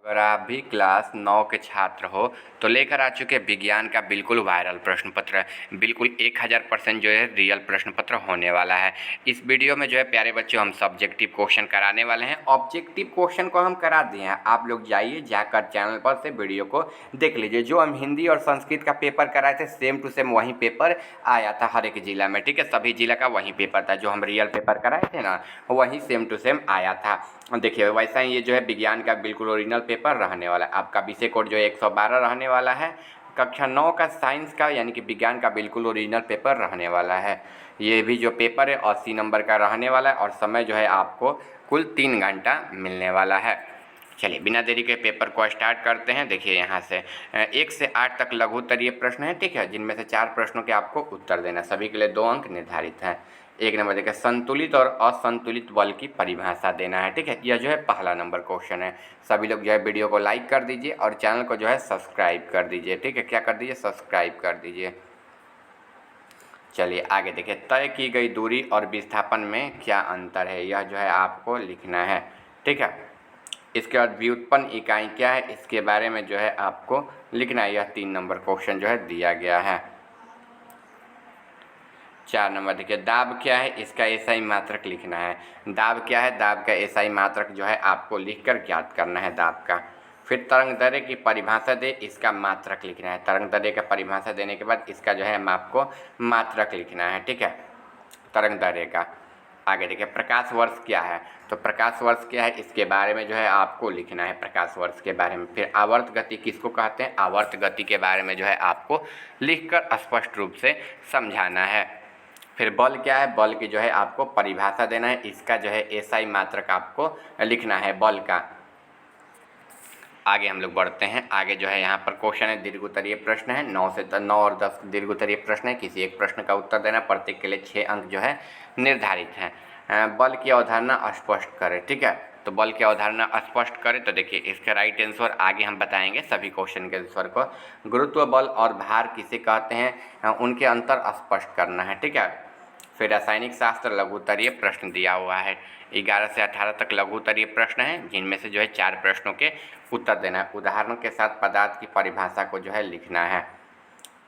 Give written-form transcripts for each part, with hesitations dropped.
अगर आप भी क्लास 9 के छात्र हो तो लेकर आ चुके विज्ञान का बिल्कुल वायरल प्रश्न पत्र, बिल्कुल 1000% जो है रियल प्रश्न पत्र होने वाला है। इस वीडियो में जो है प्यारे बच्चों हम सब्जेक्टिव क्वेश्चन कराने वाले हैं। ऑब्जेक्टिव क्वेश्चन को हम करा दिए हैं, आप लोग जाइए जाकर चैनल पर से वीडियो को देख लीजिए। जो हम हिंदी और संस्कृत का पेपर कराए थे सेम टू सेम वही पेपर आया था हर एक जिला में, ठीक है। सभी जिला का वही पेपर था, जो हम रियल पेपर कराए थे ना वही सेम टू सेम आया था। देखिए वैसा ही ये जो है विज्ञान का बिल्कुल ओरिजिनल पेपर रहने वाला है। आपका विषय कोड जो है 112 रहने वाला है। कक्षा 9 का साइंस का यानी कि विज्ञान का बिल्कुल ओरिजिनल पेपर रहने वाला है। ये भी जो पेपर है 80 नंबर का रहने वाला है और समय जो है आपको कुल 3 घंटा मिलने वाला है। चलिए बिना देरी के पेपर को स्टार्ट करते हैं। देखिए यहाँ से 1 से 8 तक लघु उत्तरीय प्रश्न है, ठीक है, जिनमें से 4 प्रश्नों के आपको उत्तर देना, सभी के लिए 2 अंक निर्धारित हैं। 1 नंबर देखिए संतुलित और असंतुलित बल की परिभाषा देना है, ठीक है। यह जो है पहला नंबर क्वेश्चन है। सभी लोग जो है वीडियो को लाइक कर दीजिए और चैनल को जो है सब्सक्राइब कर दीजिए, ठीक है। क्या कर दीजिए? सब्सक्राइब कर दीजिए। चलिए आगे देखिए, तय की गई दूरी और विस्थापन में क्या अंतर है, यह जो है आपको लिखना है, ठीक है। इसके बाद व्युत्पन्न इकाई क्या है, इसके बारे में जो है आपको लिखना है। यह 3 नंबर क्वेश्चन जो है दिया गया है। 4 नंबर देखिए दाब क्या है, इसका एसआई मात्रक लिखना है। दाब क्या है? दाब का एसआई मात्रक जो है आपको लिखकर ज्ञात करना है दाब का। फिर तरंग दैर्ध्य की परिभाषा दे, इसका मात्रक लिखना है। तरंग दैर्ध्य का परिभाषा देने के बाद इसका जो है हम आपको मात्रक लिखना है, ठीक है, तरंग दैर्ध्य का। आगे देखिए प्रकाश वर्ष क्या है, तो प्रकाश वर्ष क्या है इसके बारे में जो है आपको लिखना है, प्रकाश वर्ष के बारे में। फिर आवर्त गति किसको कहते हैं, आवर्त गति के बारे में जो है आपको लिखकर स्पष्ट रूप से समझाना है। फिर बल क्या है, बल की जो है आपको परिभाषा देना है, इसका जो है एसआई मात्रक आपको लिखना है बल का। आगे हम लोग बढ़ते हैं। आगे जो है यहाँ पर क्वेश्चन है दीर्घ उत्तरीय प्रश्न है। 9 और 10 दीर्घ उत्तरीय प्रश्न है। किसी एक प्रश्न का उत्तर देना, प्रत्येक के लिए 6 अंक जो है निर्धारित हैं। बल की अवधारणा स्पष्ट करें, ठीक है। तो बल की अवधारणा स्पष्ट करें, तो देखिए इसका राइट आंसर आगे हम बताएंगे सभी क्वेश्चन के आंसर को। गुरुत्व बल और भार किसे कहते हैं, उनके अंतर स्पष्ट करना है, ठीक है। फिर रासायनिक शास्त्र लघु उत्तरीय प्रश्न दिया हुआ है। 11 से 18 तक लघु उत्तरीय प्रश्न हैं, जिनमें से जो है 4 प्रश्नों के उत्तर देना है। उदाहरणों के साथ पदार्थ की परिभाषा को जो है लिखना है।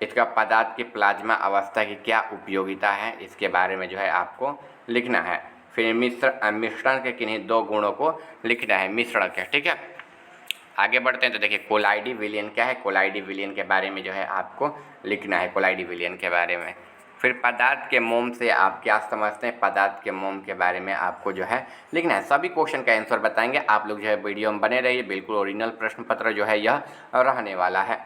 इसका पदार्थ की प्लाज्मा अवस्था की क्या उपयोगिता है, इसके बारे में जो है आपको लिखना है। फिर मिश्रण के किन्हीं 2 गुणों को लिखना है, मिश्रण के, ठीक है। आगे बढ़ते हैं तो देखिए कोलाइडी विलयन क्या है, कोलाइडी विलयन के बारे में जो है आपको लिखना है, कोलाइडी विलयन के बारे में। फिर पदार्थ के मोम से आप क्या समझते हैं, पदार्थ के मोम के बारे में आपको जो है लिखना है। सभी क्वेश्चन का आंसर बताएंगे, आप लोग जो है वीडियो में बने रहिए। बिल्कुल ओरिजिनल प्रश्न पत्र जो है यह रहने वाला है।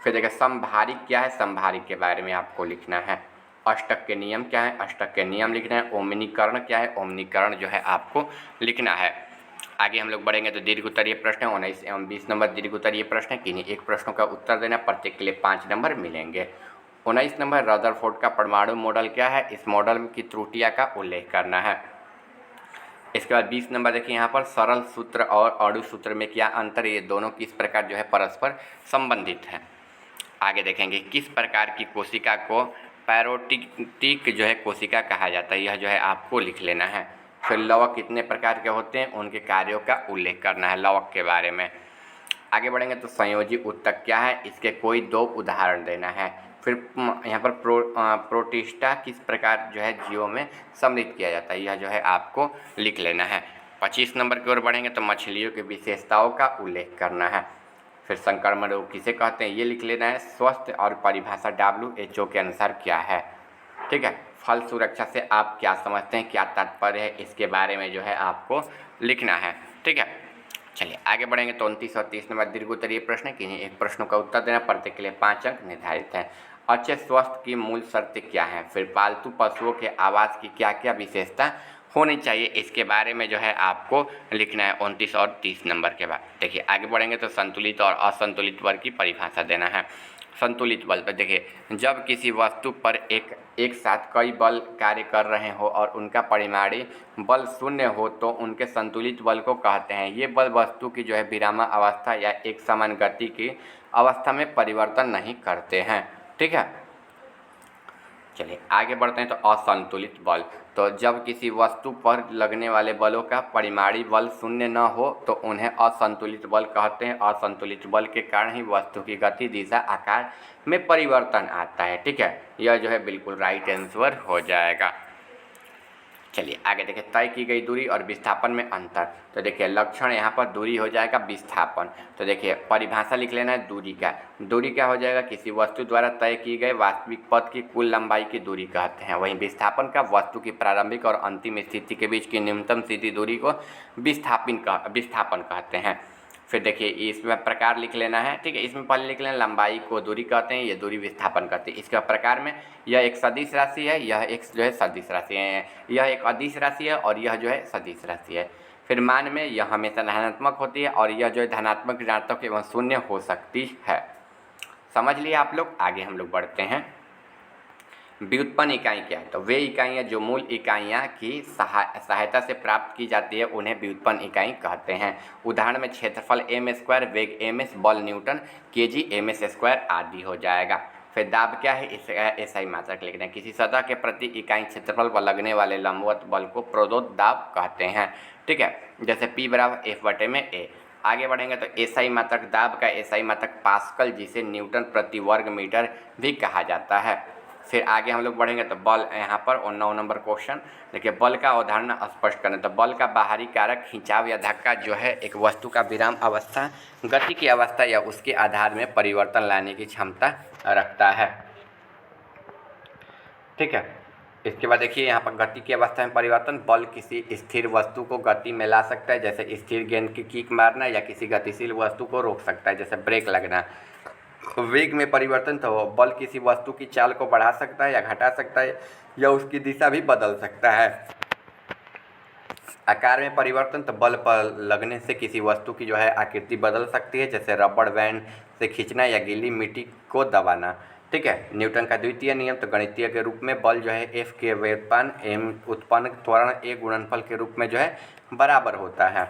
फिर देखिए समभारिक क्या है, समभारिक के बारे में आपको लिखना है। अष्टक के नियम क्या है, अष्टक के नियम लिखना है। ओमनीकरण क्या है, ओमनीकरण जो है आपको लिखना है। आगे हम लोग बढ़ेंगे तो दीर्घ उत्तरीय प्रश्न है। 19 एवं 20 नंबर दीर्घ उत्तरीय प्रश्न है। किन्हीं एक प्रश्नों का उत्तर देना, प्रत्येक के लिए 5 नंबर मिलेंगे। 19 नंबर रदरफोर्ड का परमाणु मॉडल क्या है, इस मॉडल की त्रुटियां का उल्लेख करना है। इसके बाद 20 नंबर देखिए यहाँ पर सरल सूत्र और अणु सूत्र में क्या अंतर, ये दोनों किस प्रकार जो है परस्पर संबंधित हैं। आगे देखेंगे किस प्रकार की कोशिका को पैरोटिक जो है कोशिका कहा जाता है, यह जो है आपको लिख लेना है। फिर लवक कितने प्रकार के होते हैं, उनके कार्यों का उल्लेख करना है लवक के बारे में। आगे बढ़ेंगे तो संयोजी उत्तक क्या है, इसके कोई 2 उदाहरण देना है। फिर यहाँ पर प्रोटिस्टा किस प्रकार जो है जीवों में सम्मिलित किया जाता है, यह जो है आपको लिख लेना है। 25 नंबर की ओर बढ़ेंगे तो मछलियों की विशेषताओं का उल्लेख करना है। फिर संक्रमण रोग किसे कहते हैं, ये लिख लेना है। स्वस्थ और परिभाषा WHO के अनुसार क्या है, ठीक है। फल सुरक्षा से आप क्या समझते हैं, क्या तात्पर्य है, इसके बारे में जो है आपको लिखना है, ठीक है। चलिए आगे बढ़ेंगे तो 29 और 30 नंबर दीर्घ उत्तरीय प्रश्न, किन्हीं एक प्रश्नों का उत्तर देना, प्रत्येक के लिए 5 अंक निर्धारित हैं। अच्छे स्वास्थ्य की मूल शर्तें क्या हैं, फिर पालतू पशुओं के आवास की क्या क्या विशेषता होनी चाहिए, इसके बारे में जो है आपको लिखना है 29 और 30 नंबर के बाद। देखिए आगे बढ़ेंगे तो संतुलित और असंतुलित बल की परिभाषा देना है। संतुलित बल पर देखिए जब किसी वस्तु पर एक साथ कई बल कार्य कर रहे हो और उनका परिमाणी बल शून्य हो तो उनके संतुलित बल को कहते हैं। ये बल वस्तु की जो है विराम अवस्था या एक समान गति की अवस्था में परिवर्तन नहीं करते हैं, ठीक है। चलिए आगे बढ़ते हैं तो असंतुलित बल, तो जब किसी वस्तु पर लगने वाले बलों का परिमाणी बल शून्य न हो तो उन्हें असंतुलित बल कहते हैं। असंतुलित बल के कारण ही वस्तु की गति, दिशा, आकार में परिवर्तन आता है। ठीक है, यह जो है बिल्कुल राइट आंसर हो जाएगा। चलिए आगे देखिए, तय की गई दूरी और विस्थापन में अंतर। तो देखिए लक्षण यहाँ पर दूरी हो जाएगा विस्थापन। तो देखिए परिभाषा लिख लेना है दूरी का। दूरी क्या हो जाएगा, किसी वस्तु द्वारा तय की गई वास्तविक पथ की कुल लंबाई की दूरी कहते हैं। वहीं विस्थापन का वस्तु की प्रारंभिक और अंतिम स्थिति के बीच की न्यूनतम सीधी दूरी को विस्थापन कहते हैं। फिर देखिए इसमें प्रकार लिख लेना है। ठीक है, इसमें पहले लिख लेना लंबाई को दूरी कहते हैं, ये दूरी विस्थापन कहते हैं। इसके प्रकार में यह एक सदिश राशि है, यह एक जो है सदिश राशि है, यह एक अदिश राशि है और यह जो है सदिश राशि है। फिर मान में यह हमेशा धनात्मक होती है और यह जो है धनात्मक ऋणात्मक एवं शून्य हो सकती है। समझ लिए आप लोग। आगे हम लोग बढ़ते हैं। व्युत्पन्न इकाई क्या है, तो वे इकाइयाँ जो मूल इकाइयाँ की सहायता से प्राप्त की जाती है उन्हें व्युत्पन्न इकाई कहते हैं। उदाहरण में क्षेत्रफल m², वेग ms, बल न्यूटन, kg ms² आदि हो जाएगा। फिर दाब क्या है, ऐसा ही मात्रक लिखना है। किसी सतह के प्रति इकाई क्षेत्रफल पर लगने वाले लंबवत बल को प्रोद्योत दाब कहते हैं। ठीक है, जैसे P = F/A। आगे बढ़ेंगे तो एसआई मात्रक दाब का एसआई मात्रक पास्कल, जिसे न्यूटन प्रति वर्ग मीटर भी कहा जाता है। फिर आगे हम लोग बढ़ेंगे तो बल, यहाँ पर 9 नंबर क्वेश्चन देखिए, बल का अवधारणा स्पष्ट करें। तो बल का बाहरी कारक खिंचाव या धक्का जो है एक वस्तु का विराम अवस्था, गति की अवस्था या उसके आधार में परिवर्तन लाने की क्षमता रखता है। ठीक है, इसके बाद देखिए यहाँ पर गति की अवस्था में परिवर्तन। बल किसी स्थिर वस्तु को गति में ला सकता है, जैसे स्थिर गेंद की किक मारना, या किसी गतिशील वस्तु को रोक सकता है, जैसे ब्रेक लगना। वेग में परिवर्तन, तो बल किसी वस्तु की चाल को बढ़ा सकता है या घटा सकता है या उसकी दिशा भी बदल सकता है। आकार में परिवर्तन, तो बल पर लगने से किसी वस्तु की जो है आकृति बदल सकती है, जैसे रबड़ बैंड से खींचना या गीली मिट्टी को दबाना। ठीक है, न्यूटन का द्वितीय नियम, तो गणितीय के रूप में बल जो है F के व्युत्पन्न m उत्पन्न त्वरण A गुणनफल के रूप में जो है बराबर होता है।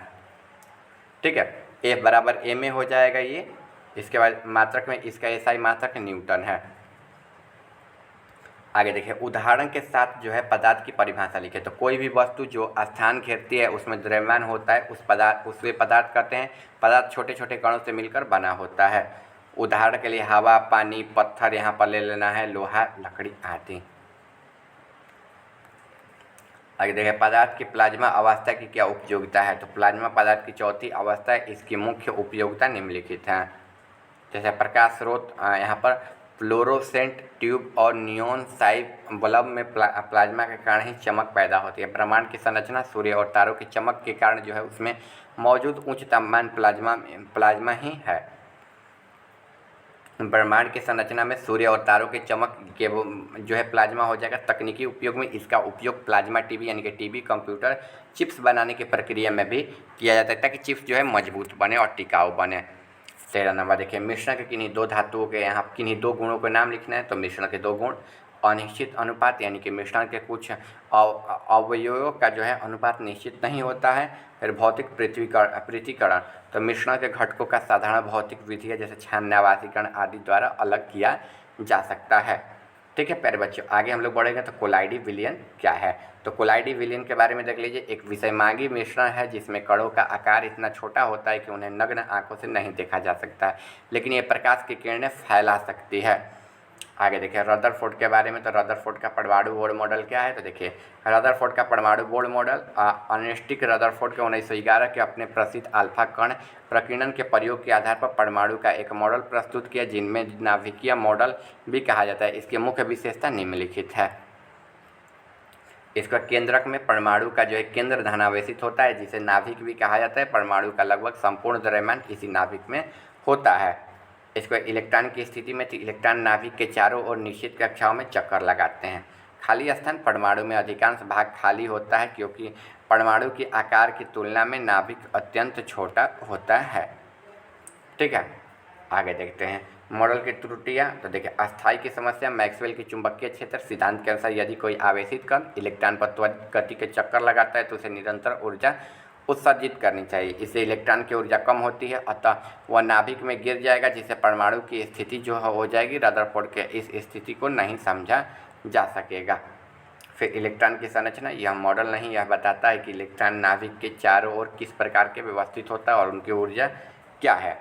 ठीक है, F = ma हो जाएगा ये। इसके बाद मात्रक में इसका एसआई मात्रक न्यूटन है। आगे देखिए, उदाहरण के साथ जो है पदार्थ की परिभाषा लिखे। तो कोई भी वस्तु जो स्थान घेरती है उसमें द्रव्यमान होता है, उसे पदार्थ कहते हैं। पदार्थ छोटे छोटे कणों से मिलकर बना होता है। उदाहरण के लिए हवा, पानी, पत्थर यहाँ पर ले लेना है, लोहा, लकड़ी आदि। आगे देखिए, पदार्थ की प्लाज्मा अवस्था की क्या उपयोगिता है। तो प्लाज्मा पदार्थ की चौथी अवस्था है। इसकी मुख्य उपयोगिता निम्नलिखित है। जैसे प्रकाश स्रोत, यहाँ पर फ्लोरोसेंट ट्यूब और नियॉन साइड बल्ब में प्लाज्मा के कारण ही चमक पैदा होती है। ब्रह्मांड की संरचना सूर्य और तारों की चमक के कारण जो है उसमें मौजूद उच्च तापमान प्लाज्मा ही है। ब्रह्मांड की संरचना में सूर्य और तारों के चमक के वो जो है प्लाज्मा हो जाएगा। तकनीकी उपयोग में इसका उपयोग प्लाज्मा टीवी यानी कि टीवी कंप्यूटर चिप्स बनाने की प्रक्रिया में भी किया जाता है, ताकि चिप्स जो है मजबूत बने और टिकाऊ बने। 13 नंबर देखिए, मिश्रण के किन्हीं दो धातुओं के यहाँ किन्हीं दो गुणों के नाम लिखना है। तो मिश्रण के दो गुण, अनिश्चित अनुपात यानी कि मिश्रण के कुछ अवयवों का जो है अनुपात निश्चित नहीं होता है। फिर भौतिक पृथक्करण, तो मिश्रण के घटकों का साधारण भौतिक विधि है, जैसे छानना, आवासीकरण आदि द्वारा अलग किया जा सकता है। ठीक है प्यारे बच्चों, आगे हम लोग बढ़ेंगे तो कोलाइडी विलयन क्या है। तो कोलाइडी विलयन के बारे में देख लीजिए। एक विषयमांगी मिश्रण है जिसमें कणों का आकार इतना छोटा होता है कि उन्हें नग्न आंखों से नहीं देखा जा सकता है, लेकिन ये प्रकाश की किरणें फैला सकती है। आगे देखिए रदरफोर्ड के बारे में। तो रदरफोर्ड का परमाणु बोर्ड मॉडल क्या है। तो देखिए रदरफोर्ड का परमाणु बोर्ड मॉडल, अर्नेस्ट रदरफोर्ड के 1911 के अपने प्रसिद्ध अल्फा कण प्रकीर्णन के प्रयोग के आधार पर परमाणु का एक मॉडल प्रस्तुत किया, जिनमें नाभिकीय मॉडल भी कहा जाता है। इसकी मुख्य विशेषता निम्नलिखित है। इसका केंद्रक में परमाणु का जो है केंद्र धनावेशित होता है, जिसे नाभिक भी कहा जाता है। परमाणु का लगभग संपूर्ण द्रव्यमान इसी नाभिक में होता है। इसको इलेक्ट्रॉन की स्थिति में इलेक्ट्रॉन नाभिक के चारों ओर निश्चित कक्षाओं में चक्कर लगाते हैं। खाली स्थान, परमाणु में अधिकांश भाग खाली होता है क्योंकि परमाणु के आकार की तुलना में नाभिक अत्यंत छोटा होता है। ठीक है, आगे देखते हैं मॉडल की त्रुटियाँ। तो देखिए अस्थायी की समस्या, मैक्सवेल की चुंबकीय क्षेत्र सिद्धांत के अनुसार यदि कोई आवेशित कण इलेक्ट्रॉन पर त्वरित गति के चक्कर लगाता है तो उसे निरंतर ऊर्जा उत्सर्जित करनी चाहिए। इससे इलेक्ट्रॉन की ऊर्जा कम होती है, अतः वह नाभिक में गिर जाएगा, जिससे परमाणु की स्थिति जो हो जाएगी। रदरफोर्ड के इस स्थिति को नहीं समझा जा सकेगा। फिर इलेक्ट्रॉन की संरचना, यह मॉडल नहीं, यह बताता है कि इलेक्ट्रॉन नाभिक के चारों ओर किस प्रकार के व्यवस्थित होता है और उनकी ऊर्जा क्या है।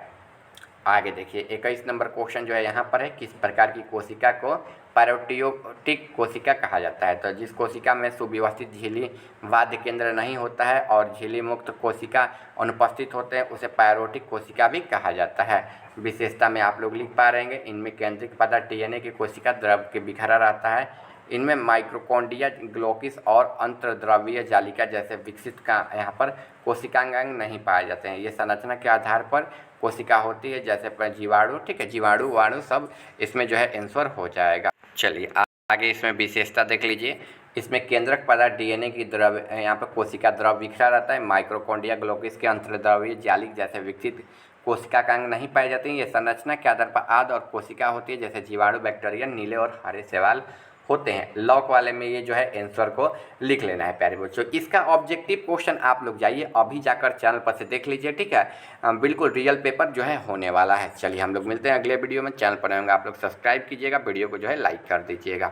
आगे देखिए 21 नंबर क्वेश्चन जो है यहाँ पर है, किस प्रकार की कोशिका को पैरोटिक कोशिका कहा जाता है। तो जिस कोशिका में सुव्यवस्थित झिल्ली वाद्य केंद्र नहीं होता है और झिल्ली मुक्त कोशिका अनुपस्थित होते हैं उसे पैरोटिक कोशिका भी कहा जाता है। विशेषता में आप लोग लिख पा रहेंगे, इनमें केंद्रित पदार्थ DNA की कोशिका द्रव के बिखरा रहता है। इनमें माइक्रोकॉन्ड्रिया, ग्लोकिस और अंतर्द्रव्यीय जालिका जैसे विकसित का यहाँ पर कोशिकांग नहीं पाए जाते हैं। ये संरचना के आधार पर कोशिका होती है, जैसे जीवाणु, ठीक है, जीवाणु वाणु सब इसमें जो है आंसर हो जाएगा। चलिए आगे इसमें विशेषता देख लीजिए। इसमें केंद्रक पदार्थ DNA की द्रव, यहाँ पर कोशिका द्रव बिखरा रहता है। माइक्रोकॉन्ड्रिया, ग्लोकिस के अंतर्द्रव्यीय जालिक जैसे विकसित कोशिकांग नहीं पाए जाते हैं। ये संरचना के आधार पर आद और कोशिका होती है, जैसे जीवाणु, बैक्टीरिया, नीले और हरे शैवाल होते हैं। लॉक वाले में ये जो है आंसर को लिख लेना है प्यारे बच्चों। इसका ऑब्जेक्टिव क्वेश्चन आप लोग जाइए अभी जाकर चैनल पर से देख लीजिए, ठीक है, बिल्कुल रियल पेपर जो है होने वाला है। चलिए हम लोग मिलते हैं अगले वीडियो में। चैनल पर रहेंगे आप लोग सब्सक्राइब कीजिएगा, वीडियो को जो है लाइक कर दीजिएगा।